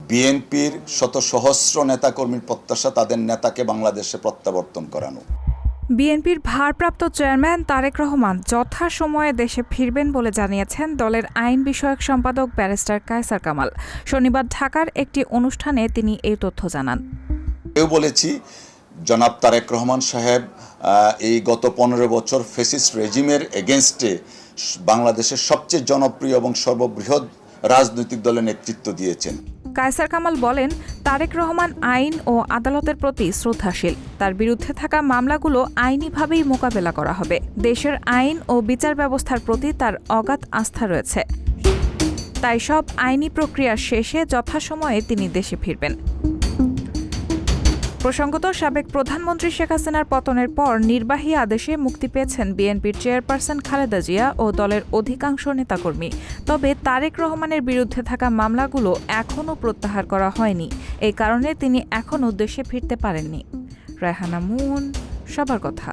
বিএনপির শত সহস্র নেতাকর্মীর প্রত্যাশা তাদের নেতাকে বাংলাদেশে প্রত্যাবর্তন করানো। বিএনপির ভারপ্রাপ্ত চেয়ারম্যান তারেক রহমান যথাসময়ে দেশে ফিরবেন বলে জানিয়েছেন দলের আইন বিষয়ক সম্পাদক ব্যারিস্টার কায়সার কামাল। শনিবার ঢাকার একটি অনুষ্ঠানে তিনি এই তথ্য জানান। বলেছি, জনাব তারেক রহমান সাহেব এই গত 15 বছর ফ্যাসিস্ট রেজিমের এগেনস্টে বাংলাদেশের সবচেয়ে জনপ্রিয় এবং সর্ববৃহৎ রাজনৈতিক দলের নেতৃত্ব দিয়েছেন। কায়সার কামাল বলেন, তারেক রহমান আইন ও আদালতের প্রতি শ্রদ্ধাশীল। তার বিরুদ্ধে থাকা মামলাগুলো আইনিভাবেই মোকাবেলা করা হবে। দেশের আইন ও বিচার ব্যবস্থার প্রতি তার অগাধ আস্থা রয়েছে। তাই সব আইনি প্রক্রিয়া শেষে যথাসময়ে তিনি দেশে ফিরবেন। প্রসঙ্গত, সাবেক প্রধানমন্ত্রী শেখ হাসিনার পতনের পর নির্বাহী আদেশে মুক্তি পেয়েছেন বিএনপির চেয়ারপারসন খালেদা জিয়া ও দলের অধিকাংশ নেতাকর্মী। তবে তারেক রহমানের বিরুদ্ধে থাকা মামলাগুলো এখনও প্রত্যাহার করা হয়নি। এই কারণে তিনি এখনও দেশে ফিরতে পারেননি। রায়হানা মুন, সবার কথা।